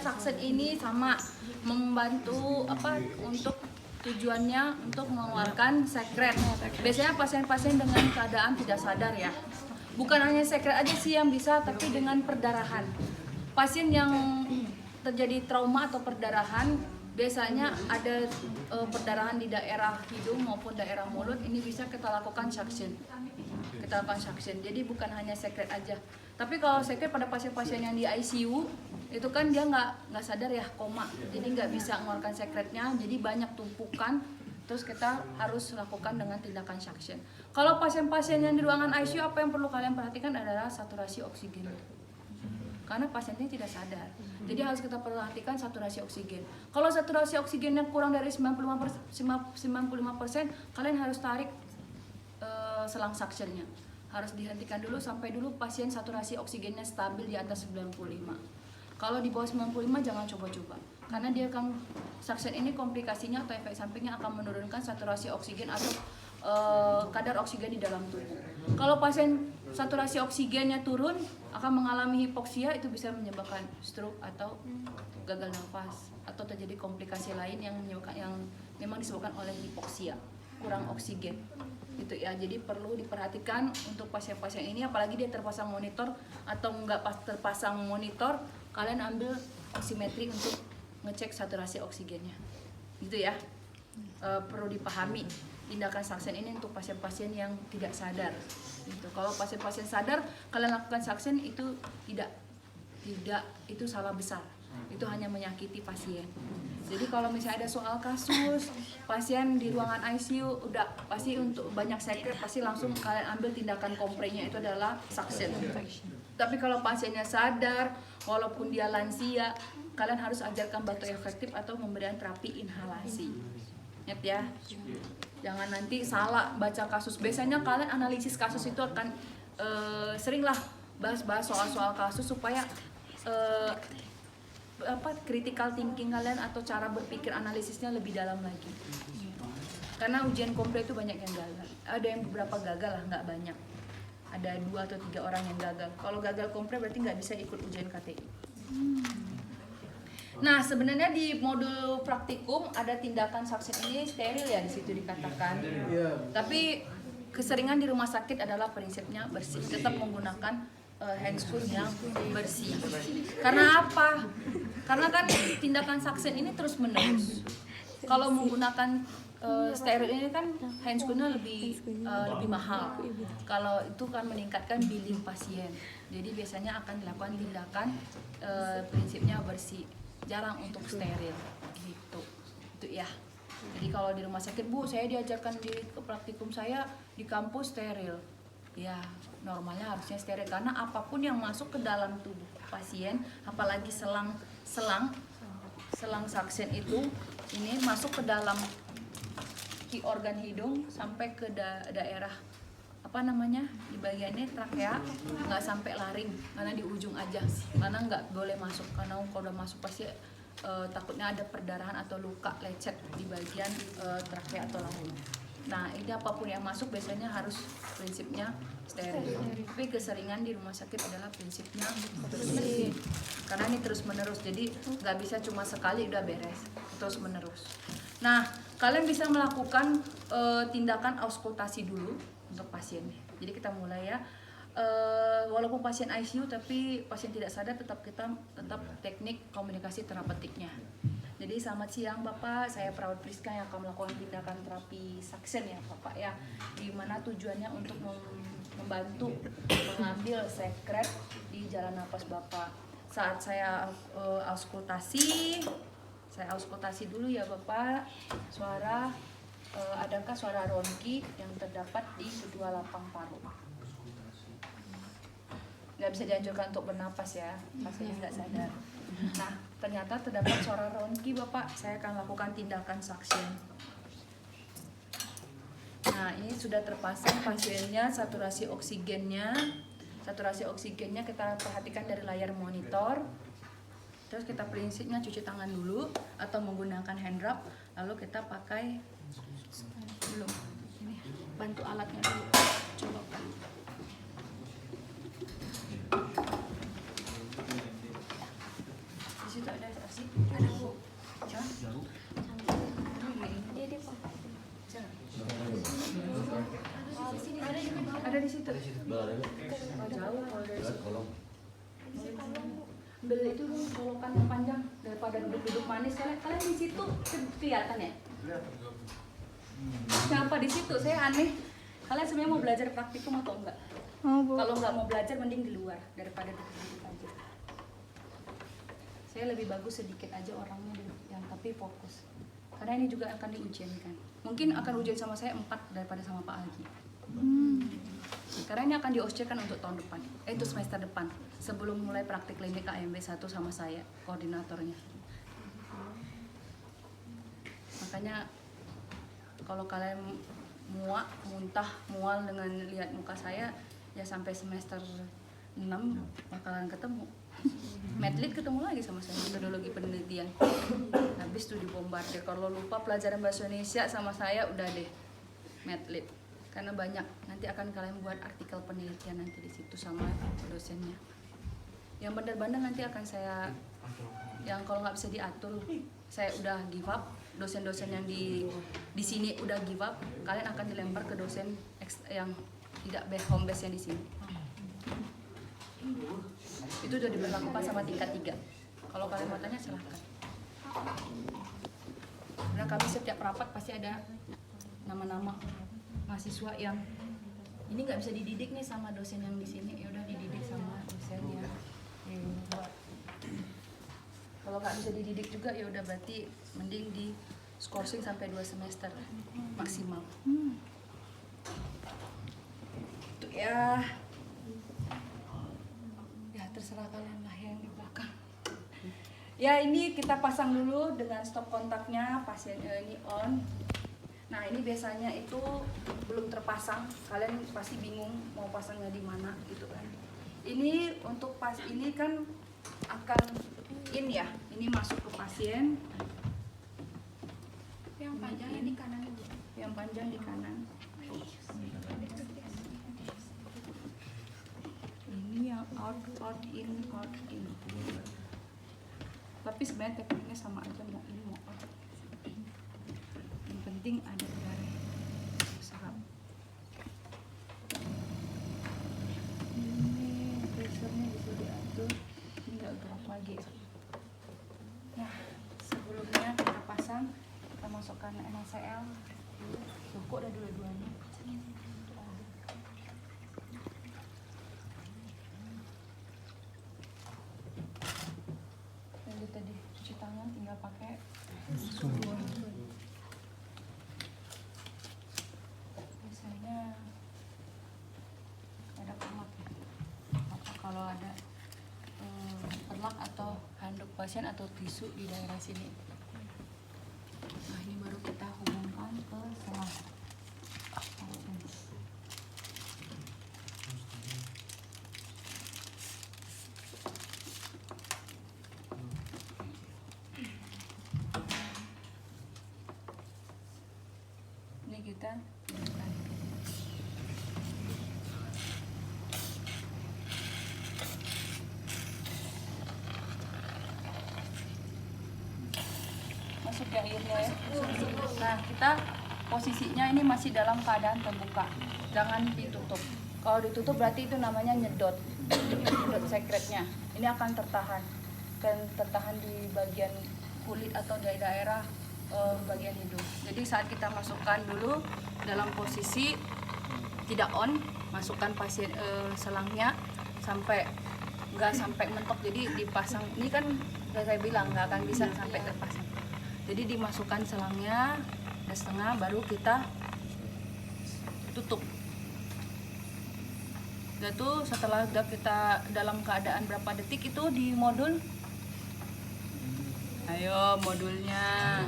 Suction ini sama membantu untuk tujuannya untuk mengeluarkan sekret. Biasanya pasien-pasien dengan keadaan tidak sadar ya. Bukan hanya sekret aja sih yang bisa, tapi dengan perdarahan. Pasien yang terjadi trauma atau perdarahan biasanya ada perdarahan di daerah hidung maupun daerah mulut, ini bisa kita lakukan suction. Jadi bukan hanya sekret aja. Tapi kalau sekret pada pasien-pasien yang di ICU itu kan dia nggak sadar ya, koma, jadi nggak bisa mengeluarkan sekretnya, jadi banyak tumpukan, terus kita harus lakukan dengan tindakan suction. Kalau pasien-pasien yang di ruangan ICU, apa yang perlu kalian perhatikan adalah saturasi oksigen, karena pasiennya tidak sadar, jadi harus kita perhatikan saturasi oksigen. Kalau saturasi oksigennya kurang dari 95%, kalian harus tarik selang suctionnya, harus dihentikan dulu sampai dulu pasien saturasi oksigennya stabil di atas 95. Kalau di bawah 95 jangan coba-coba, karena dia akan suction ini komplikasinya atau efek sampingnya akan menurunkan saturasi oksigen atau kadar oksigen di dalam tubuh. Kalau pasien saturasi oksigennya turun akan mengalami hipoksia, itu bisa menyebabkan stroke atau gagal nafas atau terjadi komplikasi lain yang memang disebabkan oleh hipoksia, kurang oksigen. Gitu ya, jadi perlu diperhatikan untuk pasien-pasien ini, apalagi dia terpasang monitor atau enggak terpasang monitor, kalian ambil oximetri untuk ngecek saturasi oksigennya, gitu ya. Perlu dipahami tindakan suction ini untuk pasien-pasien yang tidak sadar. Gitu. Kalau pasien-pasien sadar, kalian lakukan suction itu tidak itu salah besar. Itu hanya menyakiti pasien. Jadi kalau misalnya ada soal kasus pasien di ruangan ICU, udah pasti untuk banyak sekret, pasti langsung kalian ambil tindakan komprenya, itu adalah suction. Tapi kalau pasiennya sadar, walaupun dia lansia, kalian harus ajarkan batu efektif atau memberikan terapi inhalasi. Ingat ya, jangan nanti salah baca kasus. Biasanya kalian analisis kasus itu akan seringlah bahas-bahas soal-soal kasus supaya critical thinking kalian atau cara berpikir analisisnya lebih dalam lagi. Karena ujian kompre itu banyak yang gagal. Ada yang beberapa gagal lah, nggak banyak. Ada 2 atau 3 orang yang gagal. Kalau gagal kompre berarti nggak bisa ikut ujian KTI. Nah, sebenarnya di modul praktikum ada tindakan suction ini steril ya, di situ dikatakan. Tapi keseringan di rumah sakit adalah prinsipnya bersih, tetap menggunakan handscoon yang bersih. Karena apa? Karena kan tindakan suction ini terus menerus. Kalau menggunakan steril ini kan handscoonnya lebih mahal. Kalau itu kan meningkatkan billing pasien. Jadi biasanya akan dilakukan tindakan prinsipnya bersih, jarang untuk steril gitu. Itu ya. Jadi kalau di rumah sakit, Bu, saya diajarkan di praktikum saya di kampus steril. Ya, normalnya harusnya steril, karena apapun yang masuk ke dalam tubuh pasien, apalagi selang suction itu, ini masuk ke dalam organ hidung sampai ke daerah di bagiannya trakea, nggak sampai laring, karena di ujung aja, karena nggak boleh masuk, karena kalau udah masuk pasti takutnya ada perdarahan atau luka lecet di bagian trakea atau lambung. Nah, ini apapun yang masuk biasanya harus prinsipnya steril. Tapi keseringan di rumah sakit adalah prinsipnya bersih. Karena ini terus menerus, jadi nggak bisa cuma sekali udah beres, terus menerus. Nah, kalian bisa melakukan tindakan auskultasi dulu untuk pasien. Jadi kita mulai ya. Walaupun pasien ICU tapi pasien tidak sadar, tetap teknik komunikasi terapeutiknya. Jadi selamat siang Bapak, saya perawat Priska yang akan melakukan tindakan terapi suction ya Bapak ya, di mana tujuannya untuk membantu mengambil sekret di jalan nafas Bapak. Saat saya auskultasi dulu ya Bapak, adakah suara ronki yang terdapat di kedua lapang paru? Nggak bisa dianjurkan untuk bernapas ya, pasiennya nggak sadar. Nah, ternyata terdapat suara ronki Bapak, saya akan lakukan tindakan suction. Nah, ini sudah terpasang pasiennya, saturasi oksigennya kita perhatikan dari layar monitor. Terus kita prinsipnya cuci tangan dulu atau menggunakan hand rub, lalu kita pakai bantu alatnya dulu. Coba Pak. Di situ ada konsentrasi. Ada bu. Ada di situ. Oh, jauh kalau dari situ. Beli itu colokan yang panjang daripada duduk-duduk manis. Kalian di situ kelihatan ya? Kenapa di situ? Saya aneh. Kalian sebenarnya mau belajar praktikum atau enggak? Kalau nggak mau belajar mending di luar daripada duduk-duduk aja. Saya lebih bagus sedikit aja orangnya yang tapi fokus. Karena ini juga akan diujiankan. Mungkin akan ujian sama saya 4 daripada sama Pak Algi. Karena ini akan diujiankan untuk tahun depan. Itu semester depan. Sebelum mulai praktik klinik KMB 1 sama saya, koordinatornya. Makanya kalau kalian mual dengan lihat muka saya, ya sampai semester 6 bakalan ketemu. Medlit ketemu lagi sama saya, metodologi penelitian. Habis tuh dibombardir. Kalau lupa pelajaran bahasa Indonesia sama saya, udah deh medlit. Karena banyak, nanti akan kalian buat artikel penelitian nanti di situ sama dosennya. Yang bandel-bandel nanti akan saya, yang kalau nggak bisa diatur, saya udah give up. Dosen-dosen yang di sini udah give up, kalian akan dilempar ke dosen yang tidak home base yang di sini. Itu udah diberlakukan sama tingkat 3. Kalau kalian mau tanya silahkan. Karena kami setiap rapat pasti ada nama-nama mahasiswa yang ini nggak bisa dididik nih sama dosen yang di sini, ya udah dididik sama dosen yang di luar. Kalau nggak bisa dididik juga ya udah berarti mending di skorsing sampai 2 semester maksimal. Itu ya terserah kalian lah yang di belakang. Ya ini kita pasang dulu dengan stop kontaknya, pasien ini on. Nah ini biasanya itu belum terpasang, kalian pasti bingung mau pasangnya di mana gitu kan. Ini untuk pas ini kan akan in ya, ini masuk ke pasien. Yang panjang di kanan. Yang panjang di kanan. Ini yang out in. Tapi sebenarnya tekniknya sama aja, mau in mau out. Yang penting ada udara serap. Ini pressure-nya bisa diatur. Ini nggak gerak lagi. Nah sebelumnya kita pasang, kita masukkan NaCl. Loh, kok ada dua-duanya? Tadi cuci tangan tinggal pakai biasanya ada perlak ya, apa kalau ada perlak atau handuk pasien atau tisu di daerah sini. Nah ini baru kita hubungkan ke selang. Kita masuk ya airnya ya. Nah kita posisinya ini masih dalam keadaan terbuka, jangan ditutup. Kalau ditutup berarti itu namanya nyedot sekretnya. Ini akan tertahan di bagian kulit atau daerah bagian hidung. Jadi saat kita masukkan dulu dalam posisi tidak on, masukkan pasien selangnya nggak sampai mentok. Jadi dipasang, ini kan udah saya bilang nggak akan bisa sampai terpasang. Jadi dimasukkan selangnya setengah, baru kita tutup. Dan tuh setelah kita dalam keadaan berapa detik itu di modul. Ayo modulnya.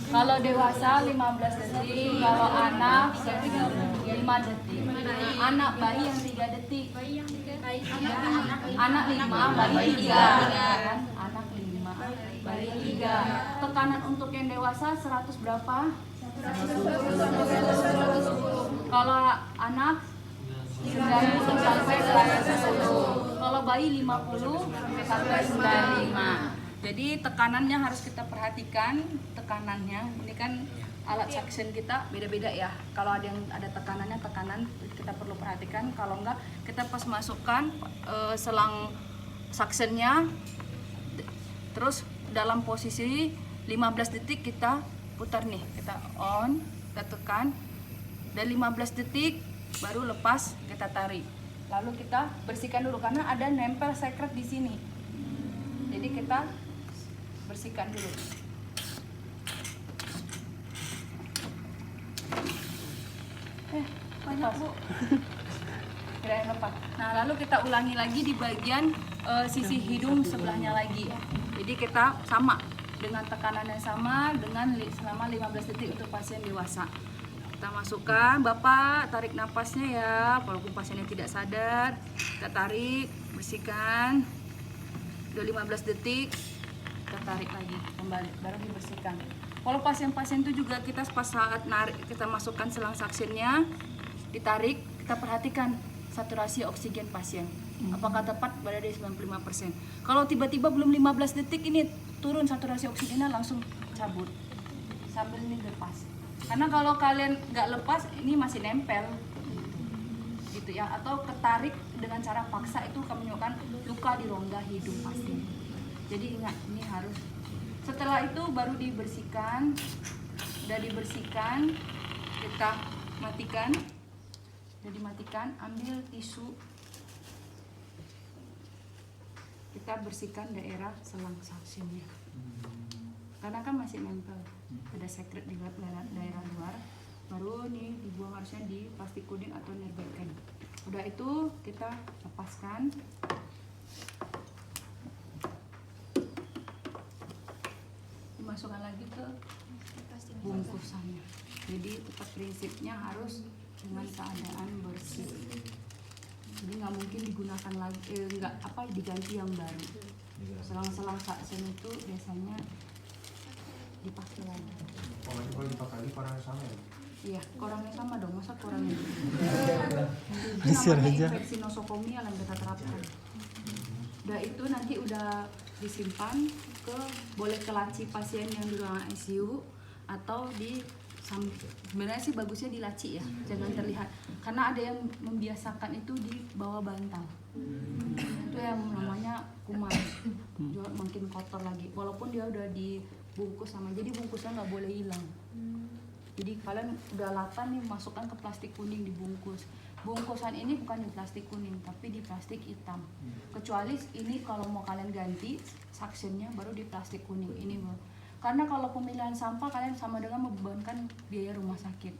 Kalau dewasa 15 detik, kalau anak 5 detik. Anak bayi yang 3 detik. Anak 5, bayi 3. Anak 5, bayi 3. Tekanan untuk yang dewasa 100 berapa? 110. Kalau anak 90 sampai 110. Kalau bayi 50 sampai 95. Jadi tekanannya harus kita perhatikan, tekanannya. Ini kan alat suction kita beda-beda ya. Kalau ada yang ada tekanannya, tekanan kita perlu perhatikan. Kalau enggak, kita pas masukkan selang suctionnya, terus dalam posisi 15 detik kita putar nih, kita on, kita tekan, dan 15 detik baru lepas, kita tarik. Lalu kita bersihkan dulu karena ada nempel secret di sini. Jadi kita bersihkan dulu. Banyak Bu. Kirain lepas. Nah, lalu kita ulangi lagi di bagian sisi hidung sebelahnya lagi. Jadi kita sama dengan tekanan yang sama dengan selama 15 detik untuk pasien dewasa. Kita masukkan, Bapak tarik napasnya ya, walaupun pasiennya tidak sadar. Kita tarik, bersihkan. Udah 15 detik, kita tarik lagi kembali, baru dibersihkan. Kalau pasien-pasien itu juga kita pas saat narik, kita masukkan selang suctionnya, ditarik, kita perhatikan saturasi oksigen pasien. Apakah tepat berada di 95%. Kalau tiba-tiba belum 15 detik ini turun saturasi oksigennya, langsung cabut sambil ini lepas. Karena kalau kalian nggak lepas, ini masih nempel gitu ya, atau ketarik dengan cara paksa, itu akan menyebabkan luka di rongga hidung pasien. Jadi ingat, ini harus. Setelah itu baru dibersihkan. Udah dibersihkan, kita matikan. Udah dimatikan, ambil tisu. Kita bersihkan daerah selang suctionnya. Karena kan masih nempel, ada secret di daerah luar. Baru nih dibuang, harusnya di plastik kuning atau nerbeken. Udah itu kita lepaskan. Dimasukkan lagi ke bungkusannya. Jadi tetap prinsipnya harus dengan keadaan bersih. Jadi nggak mungkin digunakan lagi, diganti yang baru. Selang-selang suction itu biasanya dipakai lagi. Kalau dipakai lagi korannya sama ya? Iya, korannya sama dong, masa korannya? Itu namanya infeksi nosokomia yang kita terapkan. Udah itu nanti udah disimpan boleh ke laci pasien yang di ruangan ICU atau di sebenarnya sih bagusnya di laci ya, jangan terlihat. Karena ada yang membiasakan itu di bawah bantal. Itu yang namanya kuman, juga makin kotor lagi. Walaupun dia udah dibungkus sama, jadi bungkusnya nggak boleh hilang. Jadi kalian udah latan nih, masukkan ke plastik kuning, dibungkus. Bungkusan ini bukan di plastik kuning, tapi di plastik hitam. Kecuali ini kalau mau kalian ganti suctionnya baru di plastik kuning ini, Bu. Karena kalau pemilihan sampah kalian sama dengan membebankan biaya rumah sakit.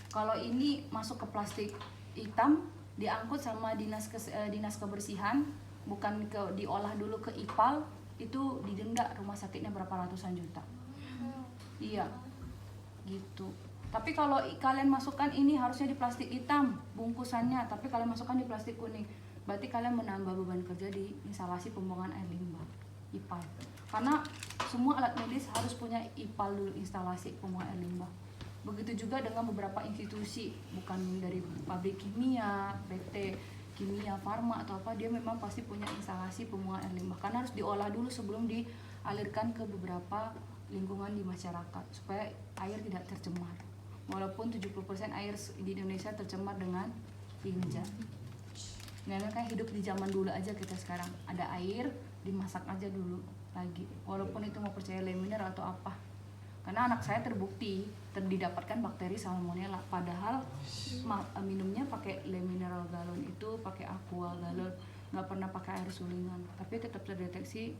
Kalau ini masuk ke plastik hitam, diangkut sama dinas kebersihan, bukan diolah dulu ke IPAL, itu didenda rumah sakitnya berapa ratusan juta. Iya, gitu. Tapi kalau kalian masukkan ini harusnya di plastik hitam bungkusannya, tapi kalian masukkan di plastik kuning, berarti kalian menambah beban kerja di instalasi pembuangan air limbah, IPAL. Karena semua alat medis harus punya IPAL dulu, instalasi pembuangan air limbah. Begitu juga dengan beberapa institusi, bukan dari pabrik kimia, PT kimia, farma atau apa, dia memang pasti punya instalasi pembuangan air limbah. Karena harus diolah dulu sebelum dialirkan ke beberapa lingkungan di masyarakat supaya air tidak tercemar. Walaupun 70% air di Indonesia tercemar dengan tinja. Karena kan hidup di zaman dulu aja kita sekarang, ada air dimasak aja dulu lagi, walaupun itu mau percaya le mineral atau apa. Karena anak saya terbukti didapatkan bakteri salmonella, padahal minumnya pakai le mineral galon, itu pakai aqua galon, nggak pernah pakai air sulingan, tapi tetap terdeteksi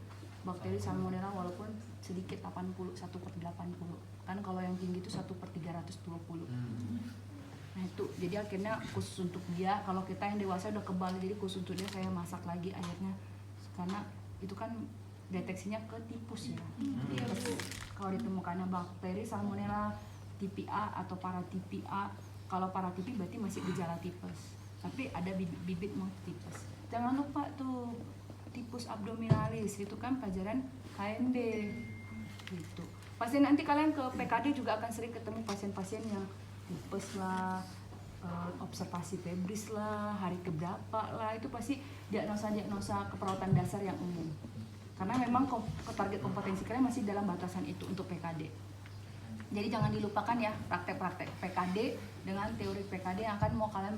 bakteri salmonella walaupun sedikit, 80, 1/80. Kan kalau yang tinggi itu 1/320. Nah itu, jadi akhirnya khusus untuk dia, kalau kita yang dewasa udah kebal, jadi khusus untuk dia saya masak lagi airnya, karena itu kan deteksinya ke tipus ya. Kalau ditemukannya bakteri salmonella tipe A atau paratipi A, kalau paratipi berarti masih gejala tipes, tapi ada bibit multipes. Jangan lupa tuh tipus abdominalis, itu kan pelajaran KMB gitu. Pasti nanti kalian ke PKD juga akan sering ketemu pasien-pasien yang tipes lah, observasi febris lah, hari keberapa lah, itu pasti diagnosa keperawatan dasar yang umum. karena memang target kompetensi kalian masih dalam batasan itu untuk PKD. Jadi jangan dilupakan ya praktek-praktek PKD dengan teori PKD yang akan mau kalian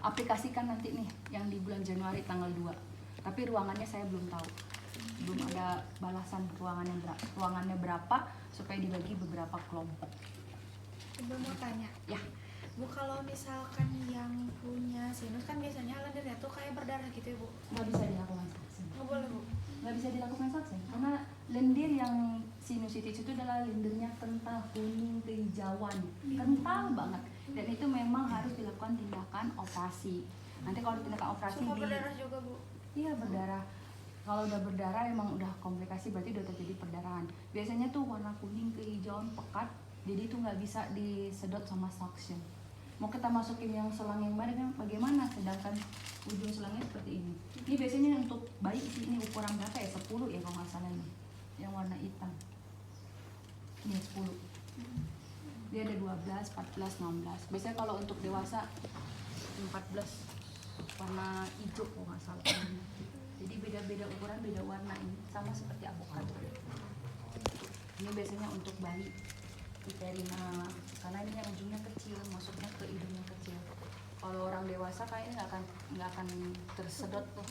aplikasikan nanti nih yang di bulan Januari tanggal 2. Tapi ruangannya saya belum tahu. Belum ada balasan ruangannya berapa supaya dibagi beberapa kelompok. Ibu mau tanya. Ya. Bu, kalau misalkan yang punya sinus kan biasanya lendirnya tuh kayak berdarah gitu ya Bu? Nggak bisa dilakukan vaksin. Nggak boleh Bu? Nggak bisa dilakukan vaksin karena lendir yang sinusitis itu adalah lendirnya kental kuning kehijauan, kental banget, dan itu memang harus dilakukan tindakan operasi. Nanti kalau tindakan operasi Suka berdarah juga Bu? iya berdarah. Kalau udah berdarah emang udah komplikasi, berarti udah terjadi perdarahan. Biasanya tuh warna kuning kehijauan pekat, jadi itu nggak bisa disedot sama suction. Mau kita masukin yang selang yang bagaimana, sedangkan ujung selangnya seperti ini. Ini biasanya untuk bayi sih, ini ukuran berapa ya, 10 ya kalau nggak salah ini, yang warna hitam. Ini 10. Dia ada 12, 14, 16. Biasanya kalau untuk dewasa 14 warna hijau kalau nggak salah. Jadi beda-beda ukuran, beda warna, ini sama seperti avocado. Ini biasanya untuk bayi Iterina, karena ini yang ujungnya kecil, masuknya ke hidungnya kecil. Kalau orang dewasa kayaknya nggak akan tersedot tuh